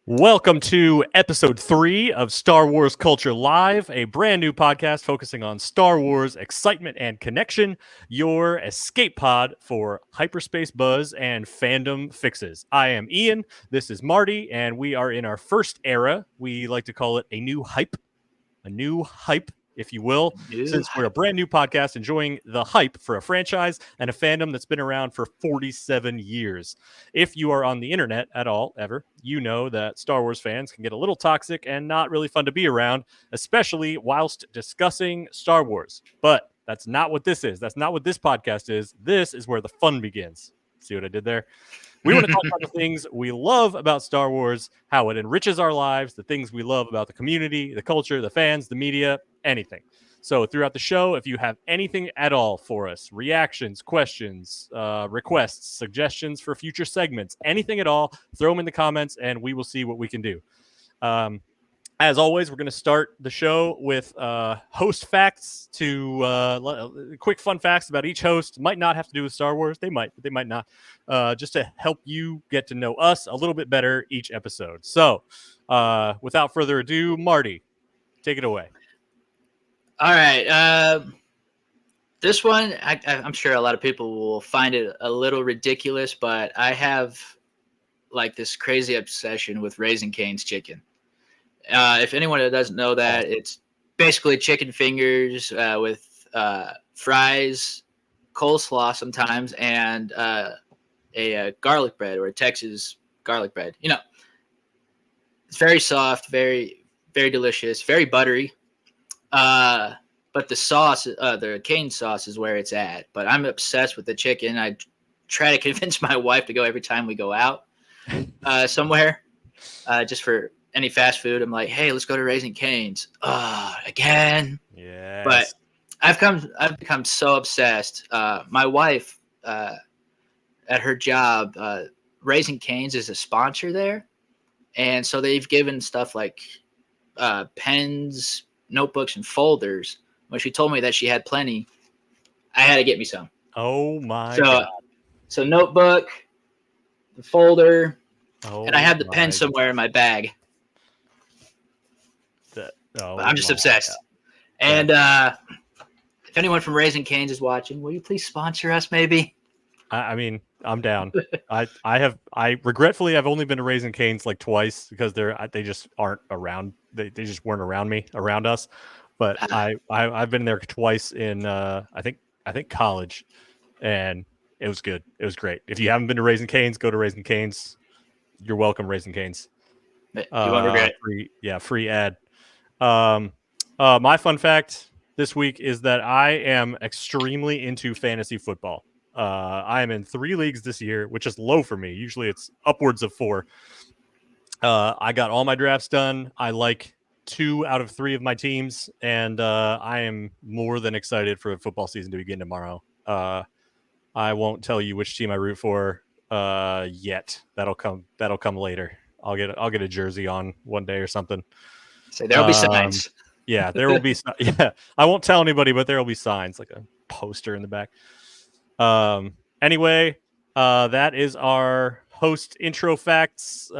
Welcome to episode 3 of Star Wars Culture Live, a brand new podcast focusing on Star Wars excitement and connection, your escape pod for hyperspace buzz and fandom fixes. I am Ian, this is Marty, and we are in our first era. We like to call it a new hype, if you will, since we're a brand new podcast enjoying the hype for a franchise and a fandom that's been around for 47 years. If you are on the internet at all, ever, you know that Star Wars fans can get a little toxic and not really fun to be around, especially whilst discussing Star Wars. But that's not what this is. That's not what this podcast is. This is where the fun begins. See what I did there? We want to talk about the things we love about Star Wars, how it enriches our lives, the things we love about the community, the culture, the fans, the media, anything. So throughout the show, if you have anything at all for us, reactions, questions, requests, suggestions for future segments, anything at all, throw them in the comments and we will see what we can do. As always, we're going to start the show with host facts quick fun facts about each host. Might not have to do with Star Wars. They might, but they might not. Just to help you get to know us a little bit better each episode. So without further ado, Marty, take it away. All right. This one, I'm sure a lot of people will find it a little ridiculous, but I have like this crazy obsession with Raising Cane's chicken. If anyone doesn't know that, it's basically chicken fingers with fries, coleslaw sometimes, and a garlic bread or a Texas garlic bread. You know, it's very soft, very, very delicious, very buttery. But the sauce, the cane sauce is where it's at. But I'm obsessed with the chicken. I try to convince my wife to go every time we go out somewhere, just for any fast food. I'm like, hey, let's go to Raising Cane's. Again. Yeah. But I've become so obsessed. My wife, at her job, Raising Cane's is a sponsor there. And so they've given stuff like pens, notebooks, and folders. When she told me that she had plenty, I had to get me some. Oh my God. So notebook, the folder, and I have the pen somewhere in my bag. I'm just obsessed. God. And if anyone from Raising Cane's is watching, will you please sponsor us maybe? I mean, I'm down. I regretfully I've only been to Raising Cane's like twice because they just aren't around. They just weren't around us. But I've been there twice in I think college, and it was good. It was great. If you haven't been to Raising Cane's, go to Raising Cane's. You're welcome, Raising Cane's. You won't regret. Free ad. My fun fact this week is that I am extremely into fantasy football. I am in 3 leagues this year, which is low for me. Usually it's upwards of 4. I got all my drafts done. I like 2 out of 3 of my teams, and I am more than excited for the football season to begin tomorrow. I won't tell you which team I root for yet. That'll come later. I'll get a jersey on one day or something. So there'll be signs. Yeah, there will be. Yeah, I won't tell anybody, but there will be signs, like a poster in the back. Anyway, that is our host intro facts.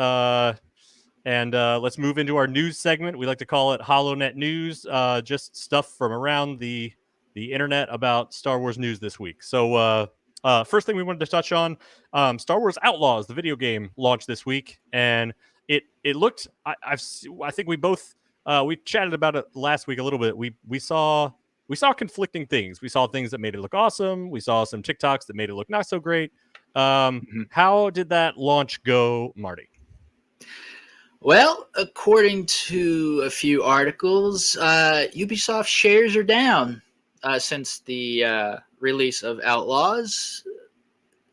And let's move into our news segment. We like to call it HoloNet News, just stuff from around the internet about Star Wars news this week. So first thing we wanted to touch on, Star Wars Outlaws, the video game, launched this week, and it looked. I think we both we chatted about it last week a little bit. We saw conflicting things. We saw things that made it look awesome. We saw some TikToks that made it look not so great. How did that launch go, Marty? Well, according to a few articles, Ubisoft shares are down since the release of Outlaws.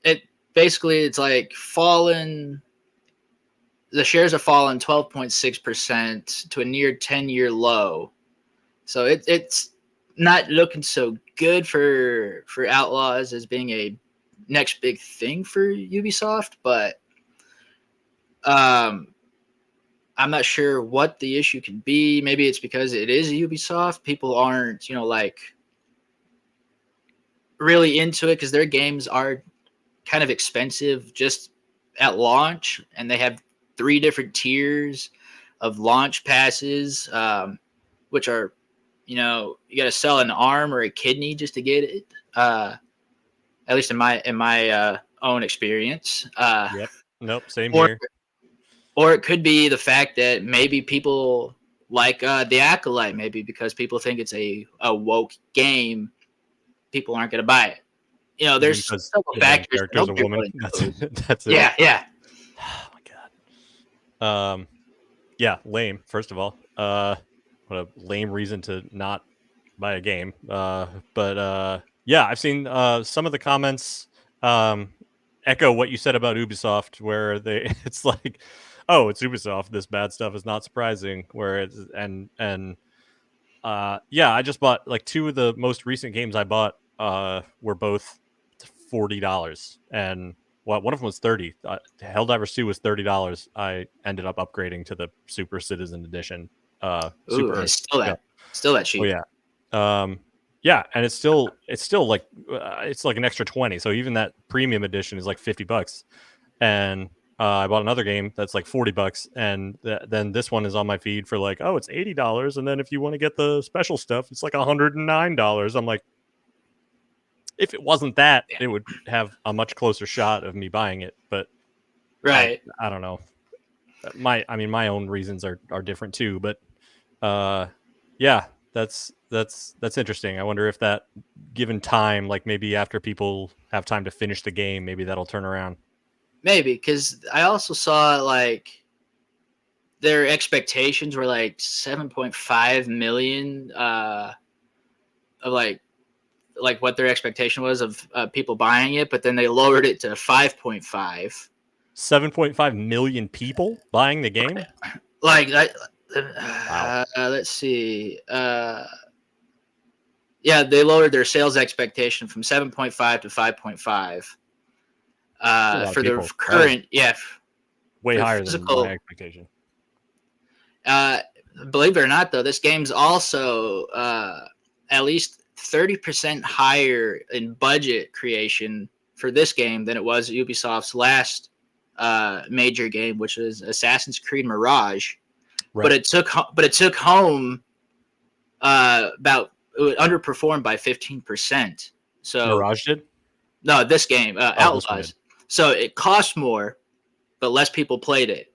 It's like fallen. The shares have fallen 12.6% to a near 10-year low. So it's not looking so good for Outlaws as being a next big thing for Ubisoft, but I'm not sure what the issue can be. Maybe it's because it is Ubisoft. People aren't, really into it because their games are kind of expensive just at launch, and they have 3 different tiers of launch passes, which are, you got to sell an arm or a kidney just to get it. At least in my own experience. Yep. Nope. Same or, here. Or it could be the fact that maybe people like the Acolyte, maybe because people think it's a woke game, people aren't going to buy it. There's several factors. Character's a woman. That's it. Yeah. Oh my god. Yeah, lame. First of all, what a lame reason to not buy a game. But yeah, I've seen some of the comments echo what you said about Ubisoft, where it's like, oh, it's Ubisoft. This bad stuff is not surprising. Where it's yeah, I just bought like 2 of the most recent games I bought were both $40, and one of them was 30. Helldivers 2 was $30. I ended up upgrading to the Super Citizen Edition. Ooh, still that cheap. Oh yeah. Yeah, and it's still like it's like an extra 20. So even that premium edition is like $50. And I bought another game that's like $40, and then this one is on my feed for like, oh, it's $80, and then if you want to get the special stuff, it's like $109. I'm like, if it wasn't that, it would have a much closer shot of me buying it. But right, I don't know. My own reasons are different too. But yeah, that's interesting. I wonder if that, given time, like maybe after people have time to finish the game, maybe that'll turn around. Maybe, because I also saw like their expectations were like 7.5 million of like what their expectation was of people buying it, but then they lowered it to 5.5. 7.5 million people buying the game? Like that. Wow. Let's see. Yeah, they lowered their sales expectation from 7.5 to 5.5. For the current, way higher than my expectation. Believe it or not, though, this game's also at least 30% higher in budget creation for this game than it was Ubisoft's last major game, which was Assassin's Creed Mirage. Right. But it took home it underperformed by 15%. So Mirage did? No, this game, Outlaws. So it cost more, but less people played it.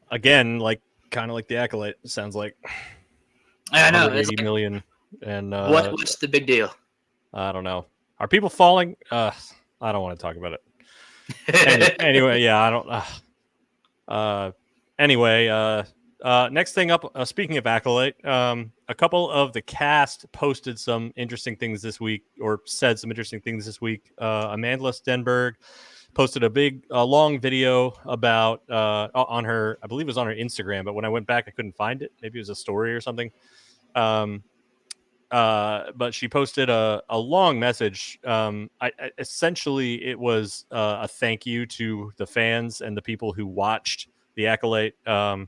Again, kind of like the Acolyte, it sounds like. I know. 80 million. And what's the big deal? I don't know. Are people falling? I don't want to talk about it. Anyway, yeah, I don't. Anyway, next thing up, speaking of Acolyte, a couple of the cast posted some interesting things this week, or said some interesting things this week. Amanda Stenberg posted a long video about on her, I believe it was on her Instagram, but when I went back, I couldn't find it. Maybe it was a story or something. But she posted a long message. Essentially, it was a thank you to the fans and the people who watched the Acolyte. It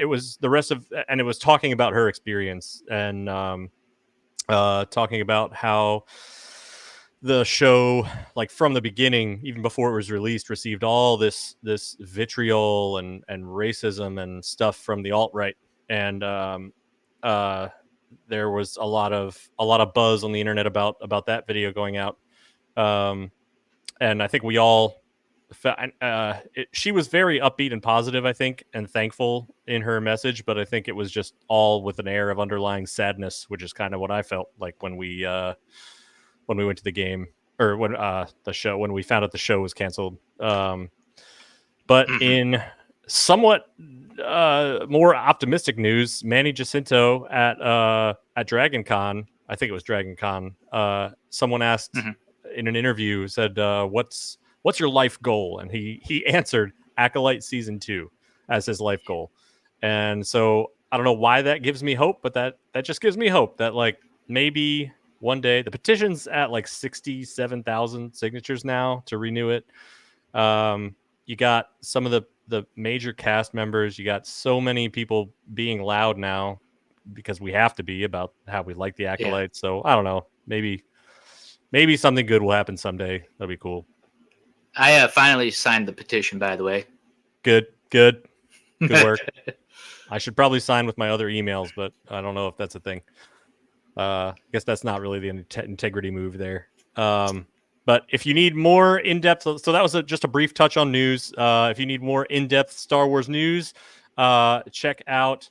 was the rest of, and it was talking about her experience and talking about how the show, like from the beginning, even before it was released, received all this vitriol and racism and stuff from the alt-right, and there was a lot of buzz on the internet about that video going out, and I think we all. She was very upbeat and positive, I think, and thankful in her message, but I think it was just all with an air of underlying sadness, which is kind of what I felt like when we went to the game, or when when we found out the show was canceled. But in somewhat more optimistic news, Manny Jacinto at Dragon Con, I think it was Dragon Con, someone asked in an interview, said, what's your life goal? And he answered Acolyte Season 2 as his life goal. And so I don't know why that gives me hope, but that just gives me hope that like maybe one day, the petition's at like 67,000 signatures now to renew it. You got some of the major cast members. You got so many people being loud now because we have to be about how we like the Acolyte. Yeah. So I don't know, maybe something good will happen someday. That'll be cool. I finally signed the petition, by the way. Good work. I should probably sign with my other emails, but I don't know if that's a thing. I guess that's not really the integrity move there. But if you need more in-depth, so that was just a brief touch on news. If you need more in-depth Star Wars news, check out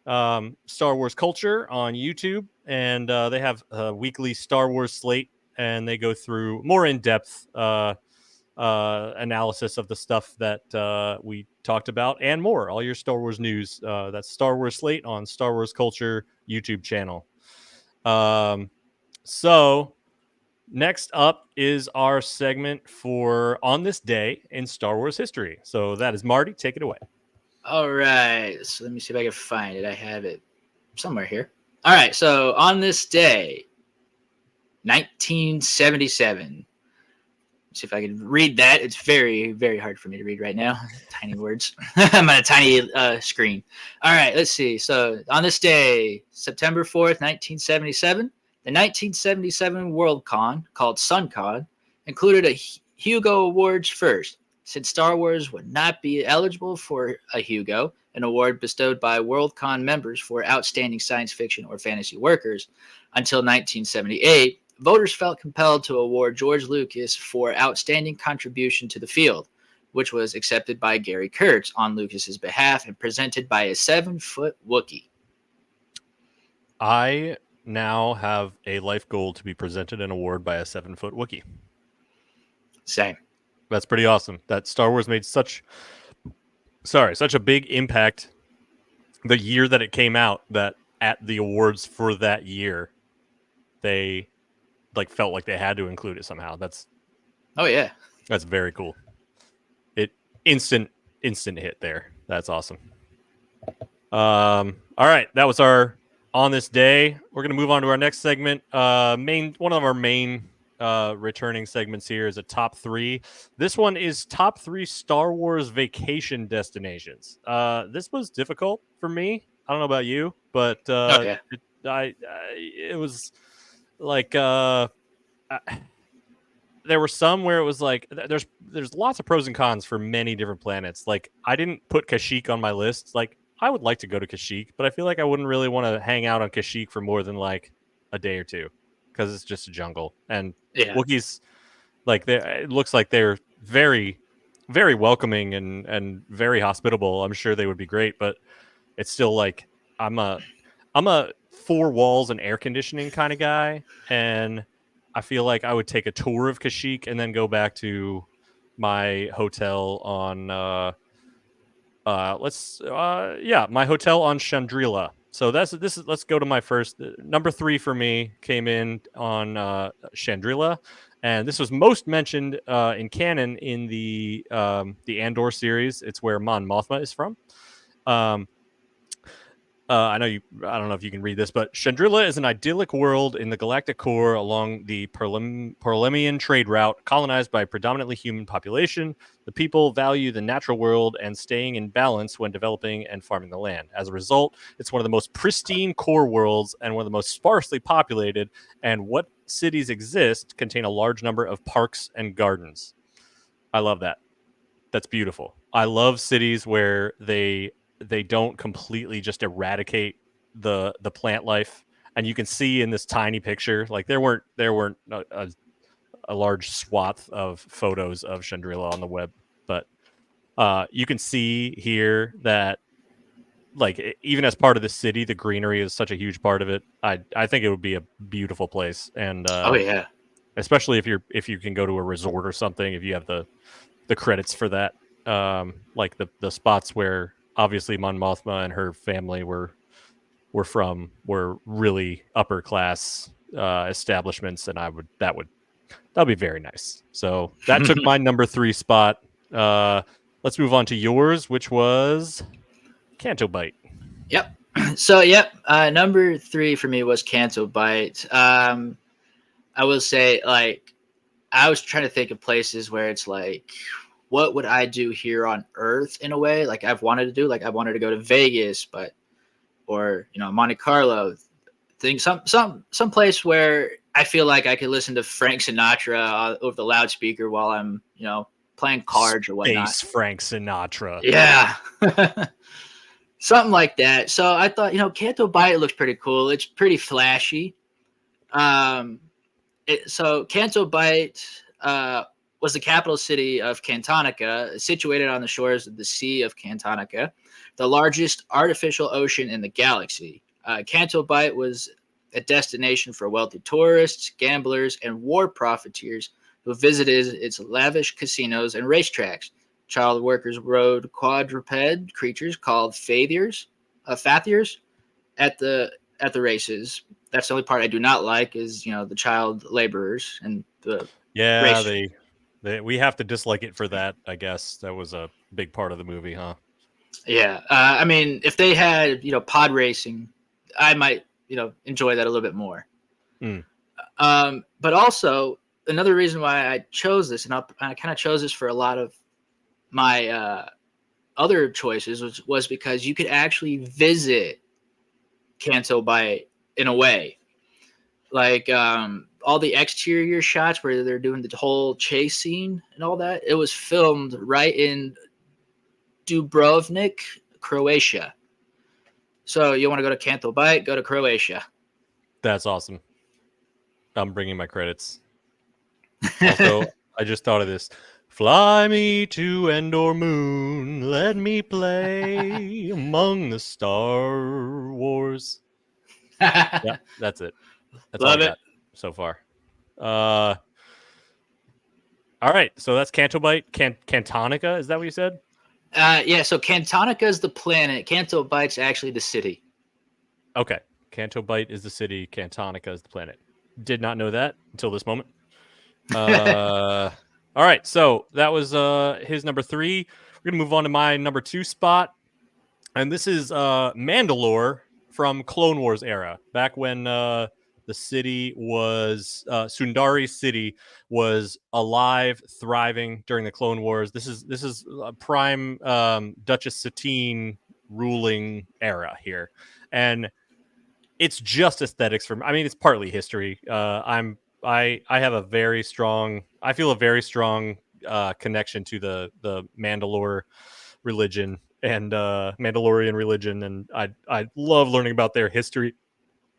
Star Wars Culture on YouTube, and they have a weekly Star Wars slate, and they go through more in-depth analysis of the stuff that we talked about and more. All your Star Wars news. That's Star Wars Slate on Star Wars Culture YouTube channel. So next up is our segment for On This Day in Star Wars History. So that is Marty. Take it away. All right. So let me see if I can find it. I have it somewhere here. All right. So on this day, 1977. See if I can read that. It's very, very hard for me to read right now. Tiny words. I'm on a tiny screen. All right, let's see. So on this day, September 4th, 1977, the 1977 Worldcon, called SunCon, included a Hugo Awards first, since Star Wars would not be eligible for a Hugo, an award bestowed by Worldcon members for outstanding science fiction or fantasy workers, until 1978. Voters felt compelled to award George Lucas for outstanding contribution to the field, which was accepted by Gary Kurtz on Lucas's behalf and presented by a 7-foot Wookiee. I now have a life goal to be presented an award by a 7-foot Wookiee. Same. That's pretty awesome. That Star Wars made such a big impact the year that it came out that at the awards for that year, they felt like they had to include it somehow. That's very cool. It instant hit there. That's awesome. All right, that was our On This Day. We're gonna move on to our next segment. One of our main returning segments here is a top 3. This one is top 3 Star Wars vacation destinations. This was difficult for me. I don't know about you, but it was like there were some where it was like there's lots of pros and cons for many different planets. Like I didn't put Kashyyyk on my list. Like I would like to go to Kashyyyk, but I feel like I wouldn't really want to hang out on Kashyyyk for more than like a day or two because it's just a jungle. And Wookiees, it looks like they're very, very welcoming and very hospitable. I'm sure they would be great, but it's still like I'm a 4 walls and air conditioning kind of guy, and I feel like I would take a tour of Kashyyyk and then go back to my hotel on my hotel on Chandrila. So let's go to my first number 3 for me came in on Chandrila, and this was most mentioned in canon in the Andor series. It's where Mon Mothma is from. I don't know if you can read this, but Chandrila is an idyllic world in the galactic core along the Perlemian trade route, colonized by a predominantly human population. The people value the natural world and staying in balance when developing and farming the land. As a result, it's one of the most pristine core worlds and one of the most sparsely populated, and what cities exist contain a large number of parks and gardens. I love that. That's beautiful. I love cities where they don't completely just eradicate the plant life, and you can see in this tiny picture, like there weren't a large swath of photos of Chandrila on the web, but you can see here that like even as part of the city, the greenery is such a huge part of it. I think it would be a beautiful place, and especially if you can go to a resort or something, if you have the credits for that, like the spots where obviously Mon Mothma and her family were really upper class establishments, and that'd be very nice. So that took my number 3 spot. Let's move on to yours, which was Canto Bight. Yep. So number 3 for me was Canto Bight. I will say, like, I was trying to think of places where it's like, what would I do here on Earth in a way? Like I've wanted to do, like I wanted to go to Vegas, or Monte Carlo, some place where I feel like I could listen to Frank Sinatra over the loudspeaker while I'm playing cards or whatnot. Space Frank Sinatra. Yeah. Something like that. So I thought, Canto Bight looks pretty cool. It's pretty flashy. So Canto Bight was the capital city of Cantonica, situated on the shores of the Sea of Cantonica, the largest artificial ocean in the galaxy. Canto Bight was a destination for wealthy tourists, gamblers, and war profiteers who visited its lavish casinos and racetracks. Child workers rode quadruped creatures called fathiers at the races. That's the only part I do not like is the child laborers and the race. We have to dislike it for that. I guess that was a big part of the movie, huh? Yeah, I mean, if they had pod racing, I might enjoy that a little bit more. But also another reason why I chose this, and I kind of chose this for a lot of my other choices, was because you could actually visit Canto Bight in a way, like all the exterior shots where they're doing the whole chase scene and all that. It was filmed right in Dubrovnik, Croatia. So you want to go to Canto Bight, go to Croatia. That's awesome. I'm bringing my credits. Also, I just thought of this. Fly me to Endor Moon, let me play among the Star Wars. Yeah, that's it. That's Love all I got so far. All right, so that's Canto Bight. Cantonica, is that what you said? Yeah, so Cantonica is the planet. Canto Bight's actually the city. Okay, Canto Bight is the city. Cantonica is the planet. Did not know that until this moment. All right, so that was his number 3. We're gonna move on to my number 2 spot, and this is Mandalore from Clone Wars era, back when the city was Sundari City was alive, thriving during the Clone Wars. This is a prime Duchess Satine ruling era here, and it's just aesthetics for me. I mean, it's partly history. I have a very strong. I feel a very strong connection to the Mandalore religion and Mandalorian religion, and I love learning about their history,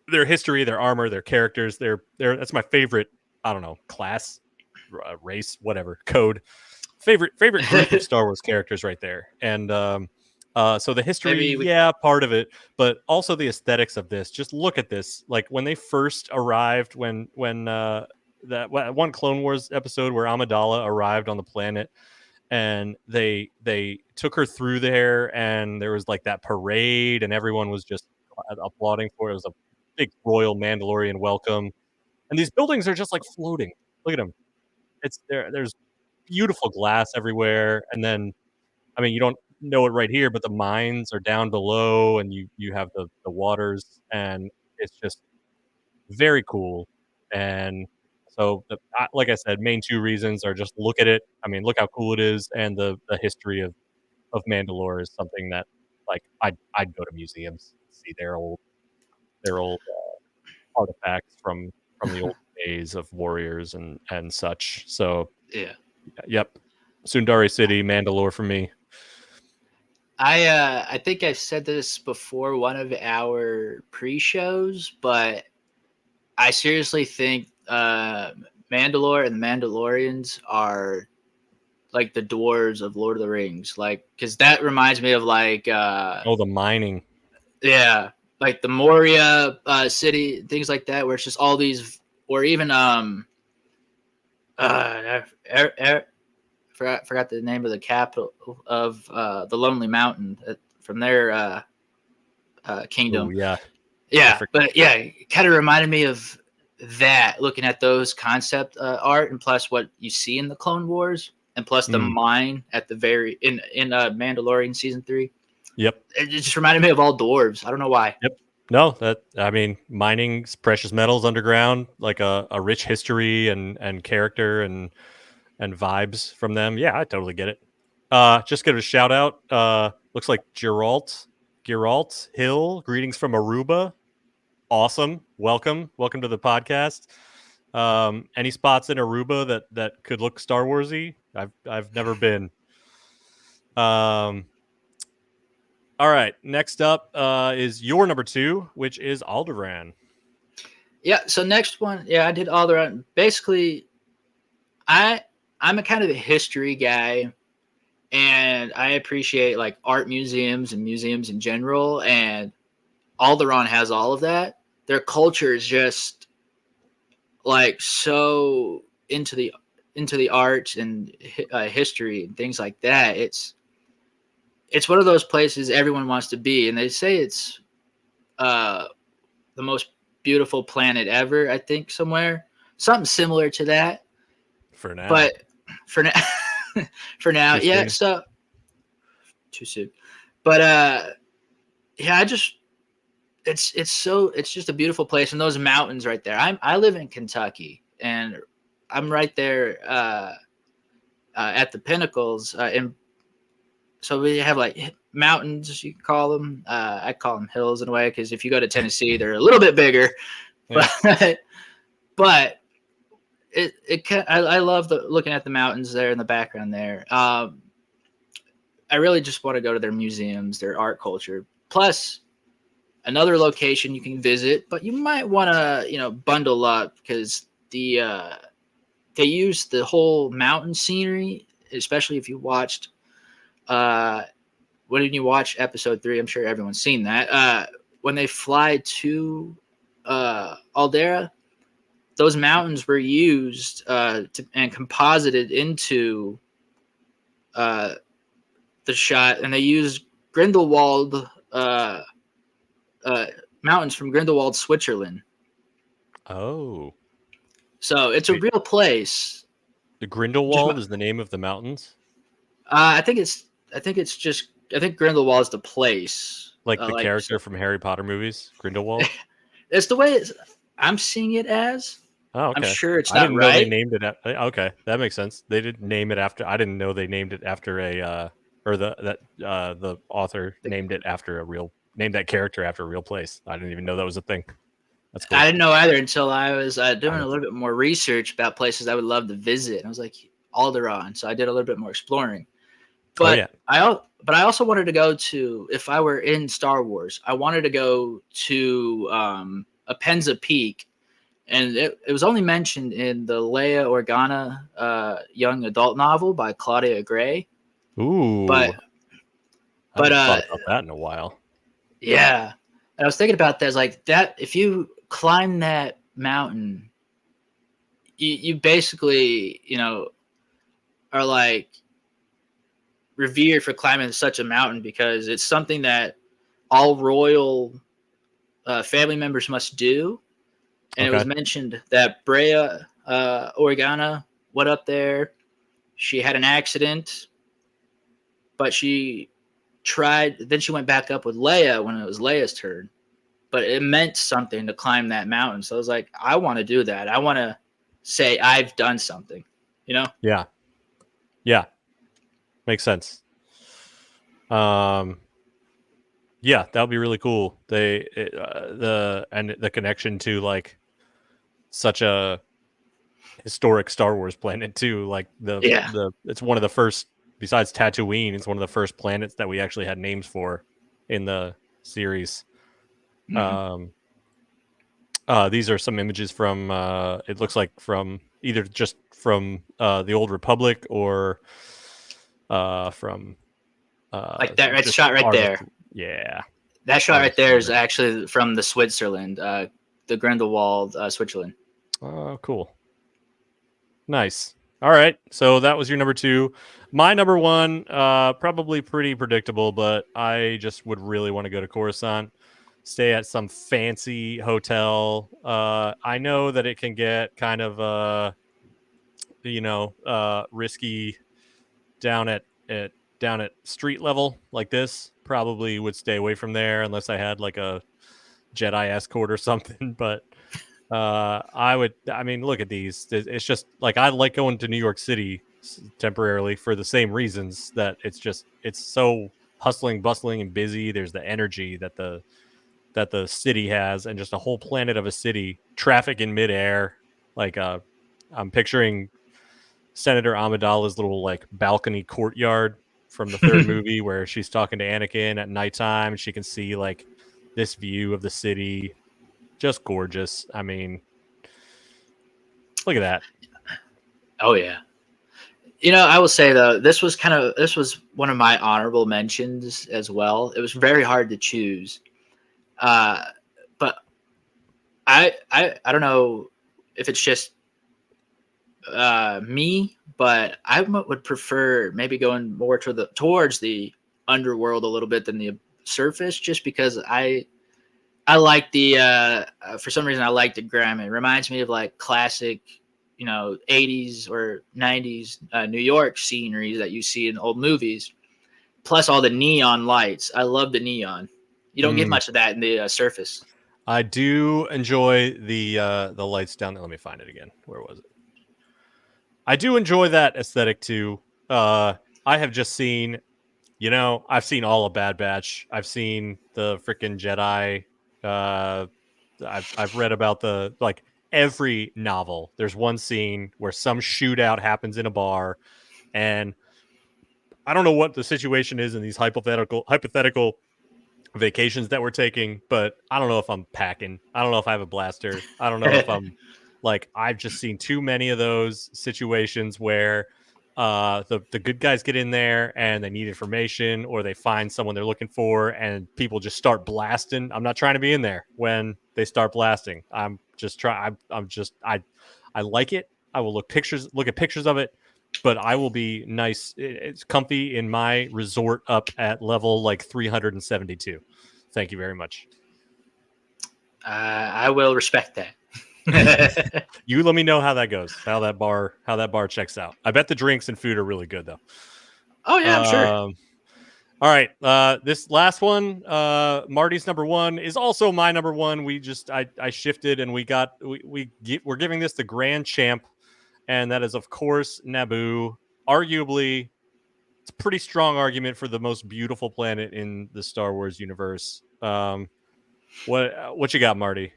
their armor, their characters. That's my favorite. I don't know, class, race, whatever, code. Favorite group of Star Wars characters right there, and so the history, part of it, but also the aesthetics of this. Just look at this. Like when they first arrived, when that one Clone Wars episode where Amidala arrived on the planet, and they took her through there, and there was like that parade, and everyone was just applauding for it. It was a big royal Mandalorian welcome, and these buildings are just like floating. Look at them. It's there. There's beautiful glass everywhere, and then, I mean, you don't know it right here, but the mines are down below, and you have the waters, and it's just very cool. And so, like I said, main 2 reasons are just look at it. I mean, look how cool it is, and the history of Mandalore is something that, like, I'd go to museums, see their old artifacts from the old days of warriors and such. So yeah, yep, Sundari City, Mandalore for me. I think I've said this before one of our pre-shows, but I seriously think Mandalore and the Mandalorians are like the dwarves of Lord of the Rings, like, because that reminds me of like the mining, yeah, like the Moria city, things like that, where it's just all these, or even forgot the name of the capital of the Lonely Mountain from their kingdom. Ooh, yeah. But yeah, it kind of reminded me of that, looking at those concept art, and plus what you see in the Clone Wars, and plus the mine at the very in Mandalorian season 3. Yep, it just reminded me of all dwarves. I don't know why. Yep. No, I mean, mining precious metals underground, like a rich history and character and vibes from them. Yeah, I totally get it. Just give a shout out. Looks like Geralt Hill. Greetings from Aruba. Awesome. Welcome to the podcast. Any spots in Aruba that could look Star Warsy? I've never been. All right. Next up is your number 2, which is Alderaan. Yeah. So next one, yeah, I did Alderaan. Basically, I'm a kind of a history guy, and I appreciate like art museums and museums in general. And Alderaan has all of that. Their culture is just like so into the art and history and things like that. It's one of those places everyone wants to be, and they say it's uh, the most beautiful planet ever. I think somewhere something similar to that. For now. But for now, for now, Too yeah. soon. So too soon. But yeah, it's just a beautiful place, and those mountains right there. I live in Kentucky, and I'm right there at the pinnacles, and so we have like mountains, you call them. I call them hills in a way, because if you go to Tennessee, they're a little bit bigger. Yeah. But I love looking at the mountains there in the background there. I really just want to go to their museums, their art culture. Plus, another location you can visit, but you might want to bundle up, because they use the whole mountain scenery, especially if you watched when you watch episode 3. I'm sure everyone's seen that. When they fly to Aldera, those mountains were used and composited into the shot, and they used Grindelwald mountains from Grindelwald, Switzerland. Oh. So it's a real place. The Grindelwald is the name of the mountains? I think Grindelwald is the place. Like the character from Harry Potter movies, Grindelwald? It's the way I'm seeing it as. Oh, okay. I'm sure it's I not didn't right. know they named it. Okay, that makes sense. They didn't name it after. I didn't know they named it after the author named it after named that character after a real place. I didn't even know that was a thing. That's cool. I didn't know either until I was doing a little bit more research about places I would love to visit. And I was like, Alderaan. So I did a little bit more exploring. But I also wanted to go to, if I were in Star Wars, I wanted to go to Apenza Peak. And it was only mentioned in the Leia Organa young adult novel by Claudia Gray. Ooh. But I haven't thought about that in a while. Yeah. And I was thinking about that. It's like that, if you climb that mountain, you basically, are like revered for climbing such a mountain, because it's something that all royal family members must do. And It was mentioned that Brea Organa went up there. She had an accident, but she tried. Then she went back up with Leia when it was Leia's turn. But it meant something to climb that mountain. So I was like, I want to do that. I want to say I've done something, Yeah. Makes sense. Yeah, that would be really cool. The connection to like such a historic Star Wars planet too. Like it's one of the first, besides Tatooine, it's one of the first planets that we actually had names for in the series. Mm-hmm. These are some images from it looks like from either just from the Old Republic or from like that. It's shot right there. Yeah, that shot right there is actually from the Switzerland, the Grindelwald, Switzerland. Oh, cool. Nice. All right, so that was your number 2. My number 1, probably pretty predictable, but I just would really want to go to Coruscant, stay at some fancy hotel. I know that it can get kind of risky down at street level like this. Probably would stay away from there unless I had like a Jedi escort or something. But look at these. It's just like, I like going to New York City temporarily for the same reasons, that it's so hustling, bustling, and busy. There's the energy that the city has, and just a whole planet of a city, traffic in midair. Like I'm picturing Senator Amidala's little like balcony courtyard from the third movie where she's talking to Anakin at nighttime. She can see like this view of the city. Just gorgeous. I mean, look at that. Oh yeah. You know, I will say though, this was one of my honorable mentions as well. It was very hard to choose, but I don't know if it's just me, but I would prefer maybe going more towards the underworld a little bit than the surface, just because I like the for some reason I like the grime. It reminds me of like classic, 80s or 90s New York scenery that you see in old movies. Plus all the neon lights. I love the neon. You don't get much of that in the surface. I do enjoy the lights down there. Let me find it again. Where was it? I do enjoy that aesthetic too. I have just seen, I've seen all of Bad Batch. I've seen the freaking Jedi. I've read about every novel. There's one scene where some shootout happens in a bar, and I don't know what the situation is in these hypothetical vacations that we're taking, but I don't know if I'm packing. I don't know if I have a blaster. I don't know if I'm I've just seen too many of those situations where the good guys get in there and they need information, or they find someone they're looking for and people just start blasting. I'm not trying to be in there when they start blasting. I'm just trying. I like it. I will look at pictures of it, but I will be nice. It's comfy in my resort up at level 372. Thank you very much. I will respect that. You let me know how that goes. How that bar checks out. I bet the drinks and food are really good though. Oh yeah, I'm sure. All right. This last one, Marty's number one, is also my number one. I shifted and we're giving this the grand champ, and that is of course Naboo. Arguably, it's a pretty strong argument for the most beautiful planet in the Star Wars universe. What you got, Marty?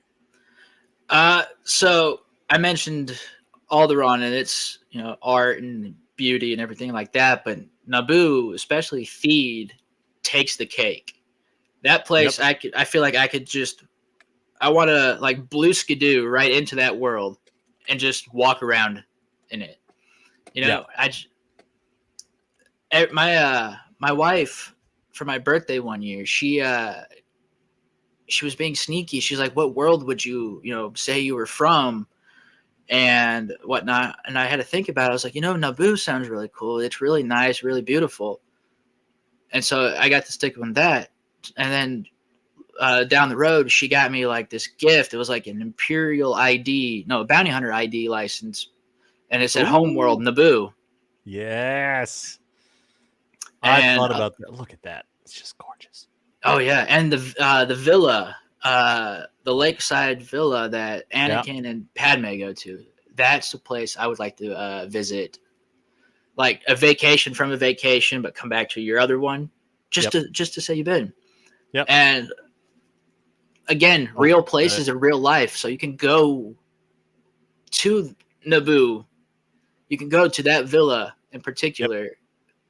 So I mentioned Alderaan and its art and beauty and everything like that, but Naboo, especially Theed, takes the cake. That place, yep. I feel like I want to like blue skidoo right into that world and just walk around in it. Yep. My wife, for my birthday one year, she was being sneaky. She's like, "What world would you say you were from?" and whatnot. And I had to think about it. I was like, Naboo sounds really cool. It's really nice, really beautiful. And so I got to stick with that. And then down the road, she got me like this gift. It was like an Imperial ID, no, a Bounty Hunter ID license. And it said Homeworld Naboo. Yes. I thought about that. Look at that. It's just gorgeous. Oh yeah. And the villa, the lakeside villa that Anakin and Padme go to. That's the place I would like to visit. Like a vacation from a vacation, but come back to your other one just to say you've been. Yep. And again, real places in real life. So you can go to Naboo. You can go to that villa in particular. Yep.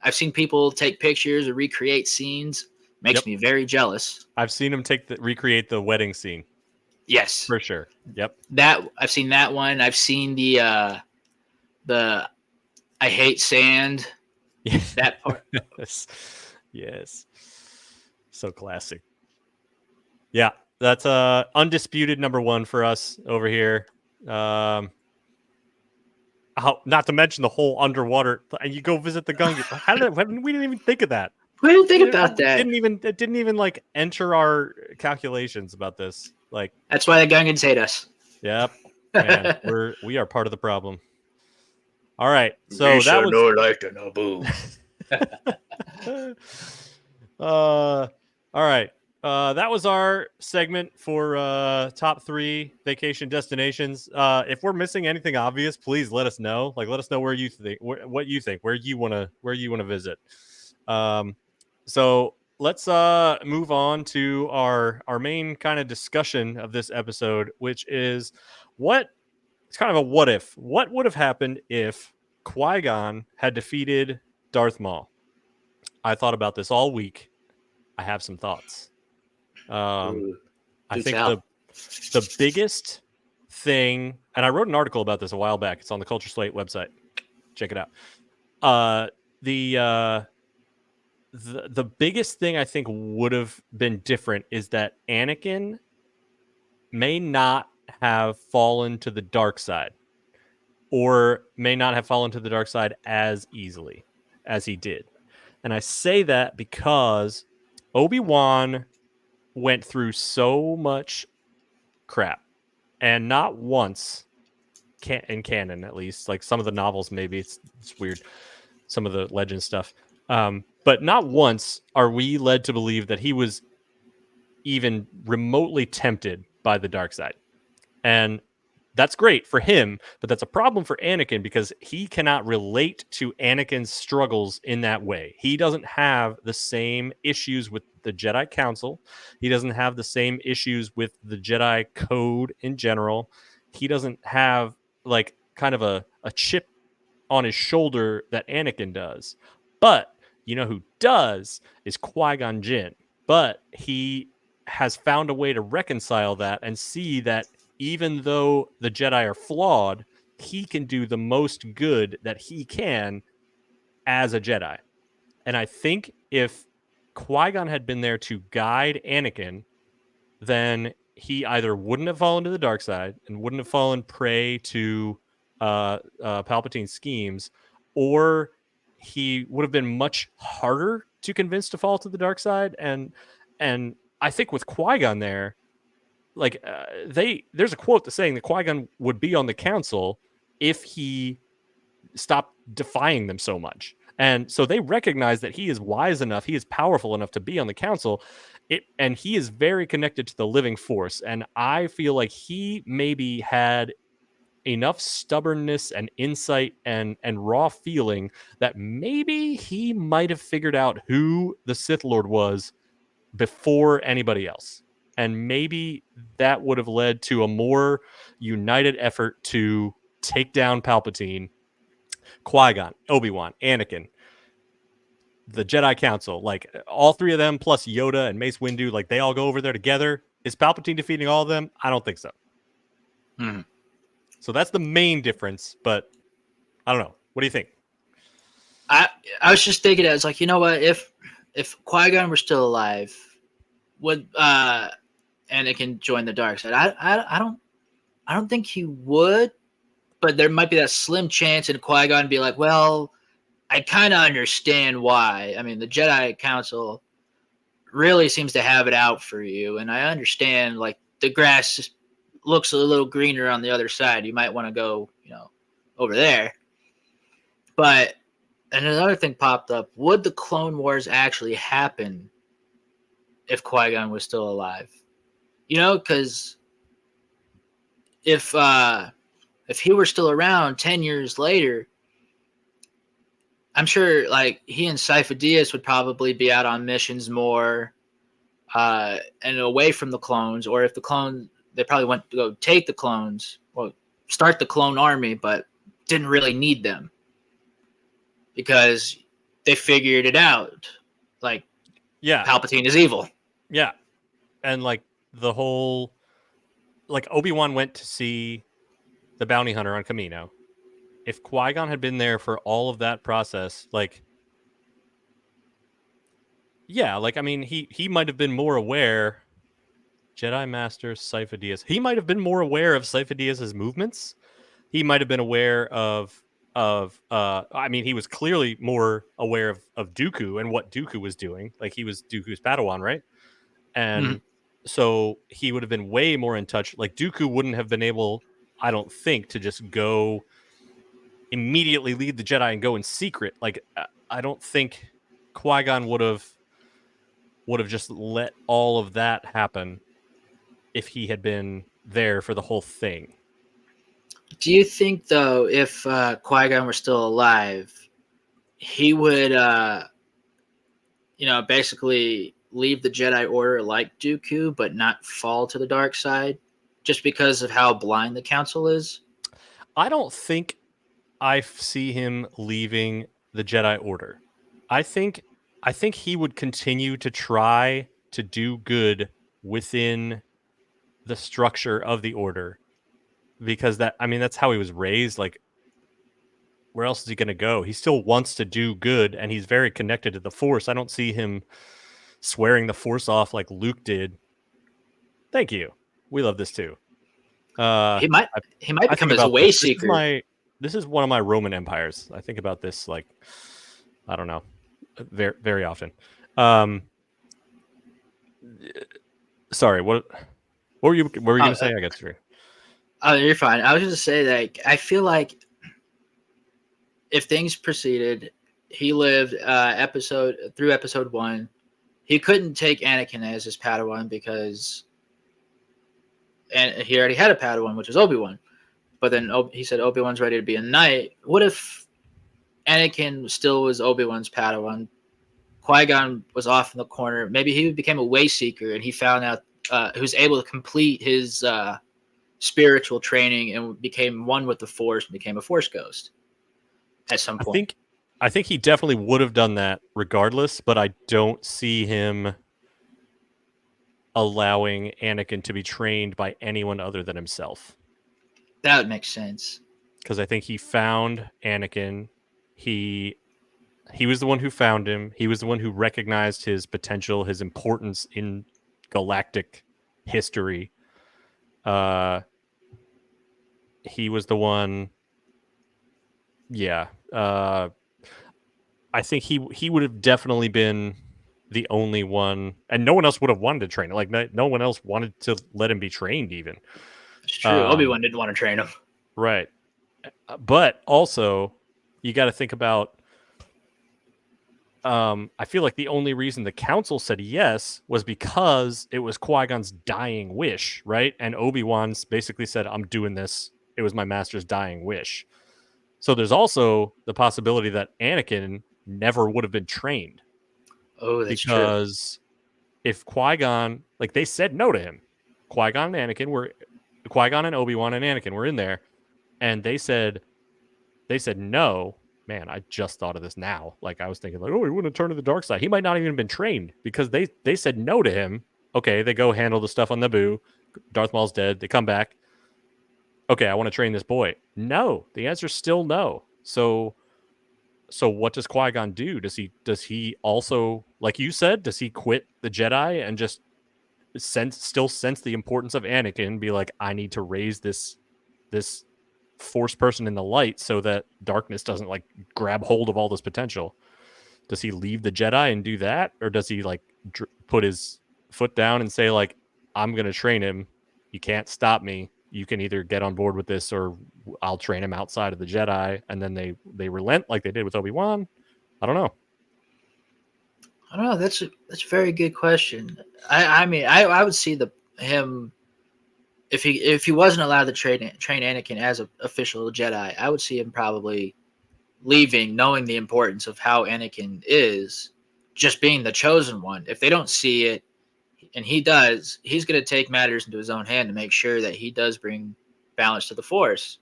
I've seen people take pictures or recreate scenes. Makes me very jealous. I've seen them recreate the wedding scene. Yes, for sure. Yep. I've seen that one. I've seen the I hate sand. That part. Yes. So classic. Yeah, that's undisputed number one for us over here. Not to mention the whole underwater. And you go visit the Gungan. We didn't even think of that. We didn't think about that. It didn't even enter our calculations about this. That's why the Gungans hate us. Yep. Man, we are part of the problem. All right. So we that was no like the Naboo. All right. That was our segment for top 3 vacation destinations. If we're missing anything obvious, please let us know. Let us know where you think what you think, where you want to visit. So let's move on to our main kind of discussion of this episode, which is it's kind of a what if. What would have happened if Qui-Gon had defeated Darth Maul. I thought about this all week. I have some thoughts. I think the biggest thing, and I wrote an article about this a while back. It's on the Culture Slate website. Check it out. The biggest thing I think would have been different is that Anakin may not have fallen to the dark side, or may not have fallen to the dark side as easily as he did. And I say that because Obi-Wan went through so much crap, and not once, in canon at least, like some of the novels maybe, it's weird, some of the legend stuff, but not once are we led to believe that he was even remotely tempted by the dark side. And that's great for him, but that's a problem for Anakin because he cannot relate to Anakin's struggles in that way. He doesn't have the same issues with the Jedi Council. He doesn't have the same issues with the Jedi Code in general. He doesn't have like kind of a chip on his shoulder that Anakin does. But you know who does is Qui-Gon Jinn. But he has found a way to reconcile that and see that even though the Jedi are flawed, he can do the most good that he can as a Jedi. And I think if Qui-Gon had been there to guide Anakin, then he either wouldn't have fallen to the dark side and wouldn't have fallen prey to Palpatine's schemes, or he would have been much harder to convince to fall to the dark side. And I think with Qui-Gon there, like there's a quote that's saying that Qui-Gon would be on the council if he stopped defying them so much. And so they recognize that he is wise enough, he is powerful enough to be on the council, and he is very connected to the living force. And I feel like he maybe had enough stubbornness and insight and raw feeling that maybe he might have figured out who the Sith Lord was before anybody else. And maybe that would have led to a more united effort to take down Palpatine, Qui-Gon, Obi-Wan, Anakin, the Jedi Council, like all three of them plus Yoda and Mace Windu, like they all go over there together. Is Palpatine defeating all of them? I don't think so. Mm-hmm. So that's the main difference, but I don't know. What do you think? I was just thinking, I was like, you know what? If Qui-Gon were still alive, would Anakin join the dark side? I don't think he would, but there might be that slim chance, and Qui-Gon be like, well, I kind of understand why. I mean, the Jedi Council really seems to have it out for you, and I understand, like, the grass looks a little greener on the other side. You might want to go, over there. But and another thing popped up. Would the Clone Wars actually happen if Qui-Gon was still alive? Because if he were still around 10 years later, I'm sure like he and Sifo Dyas would probably be out on missions more and away from the clones. Or if the clone, they probably went to go take the clones, well, start the clone army, but didn't really need them because they figured it out. Like, yeah, Palpatine is evil. Yeah. And like the whole, like Obi-Wan went to see the bounty hunter on Kamino. If Qui-Gon had been there for all of that process, like, yeah, like, I mean, he might have been more aware. Jedi Master Sifo Dyas. He might have been more aware of Sifo Dyas's movements. He might have been aware of I mean, he was clearly more aware of Dooku and what Dooku was doing. Like, he was Dooku's Padawan, right? And so he would have been way more in touch. Like, Dooku wouldn't have been able, I don't think, to just go immediately lead the Jedi and go in secret. Like, I don't think Qui-Gon would have just let all of that happen if he had been there for the whole thing. Do you think, though, if Qui-Gon were still alive, he would, basically leave the Jedi Order like Dooku, but not fall to the dark side, just because of how blind the Council is? I don't think I see him leaving the Jedi Order. I think he would continue to try to do good within the structure of the Order, because that's how he was raised. Like, where else is he going to go? He still wants to do good, and he's very connected to the Force. I don't see him swearing the Force off like Luke did. Thank you. We love this too. He might I become think a about way this. seeker. This is one of my Roman empires. I think about this like, I don't know, very very often. Sorry, what were you going to say? I guess you're. Oh, you're fine. I was going to say that I feel like if things proceeded, he lived through episode 1. He couldn't take Anakin as his Padawan because and he already had a Padawan, which was Obi-Wan. But then he said Obi-Wan's ready to be a knight. What if Anakin still was Obi-Wan's Padawan? Qui-Gon was off in the corner. Maybe he became a way seeker, and he found out he was able to complete his spiritual training and became one with the Force and became a Force ghost at some point. I think he definitely would have done that regardless, but I don't see him allowing Anakin to be trained by anyone other than himself. That would make sense. Because I think he found Anakin. He was the one who found him. He was the one who recognized his potential, his importance in galactic history. He was the one. Yeah. I think he would have definitely been the only one, and no one else would have wanted to train him. Like, no one else wanted to let him be trained even. It's true. Obi-Wan didn't want to train him. Right. But also, you got to think about, I feel like the only reason the council said yes was because it was Qui-Gon's dying wish, right? And Obi-Wan's basically said, I'm doing this. It was my master's dying wish. So there's also the possibility that Anakin never would have been trained. Oh, that's true. Because if Qui-Gon, like, they said no to him. Qui-Gon and Obi-Wan and Anakin were in there, and they said no. Man, I just thought of this now. Like, I was thinking, like, oh, he wouldn't have turned to the dark side. He might not even have been trained because they said no to him. Okay, they go handle the stuff on Naboo. Darth Maul's dead. They come back. Okay, I want to train this boy. No, the answer's still no. So what does Qui-Gon do? Does he also, like you said, does he quit the Jedi and just still sense the importance of Anakin? Be like, I need to raise this Force person in the light so that darkness doesn't like grab hold of all this potential. Does he leave the Jedi and do that, or does he like put his foot down and say like, I'm gonna train him, you can't stop me, you can either get on board with this or I'll train him outside of the Jedi, and then they relent like they did with Obi-Wan? I don't know. That's a very good question. I mean I would see him if he wasn't allowed to train Anakin as an official Jedi, I would see him probably leaving, knowing the importance of how Anakin is, just being the chosen one. If they don't see it, and he does, he's going to take matters into his own hand to make sure that he does bring balance to the Force.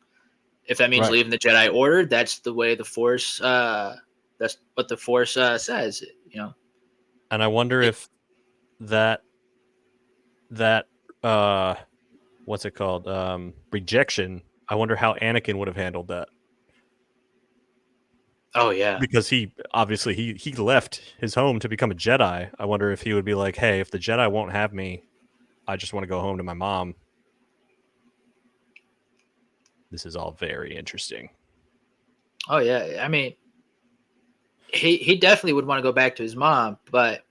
If that means leaving the Jedi Order, that's the way the Force. That's what the Force says. You know. And I wonder if that what's it called? Rejection. I wonder how Anakin would have handled that. Oh yeah, because he obviously he left his home to become a Jedi. I wonder if he would be like, hey, if the Jedi won't have me, I just want to go home to my mom. This is all very interesting. Oh yeah, I mean, he definitely would want to go back to his mom, but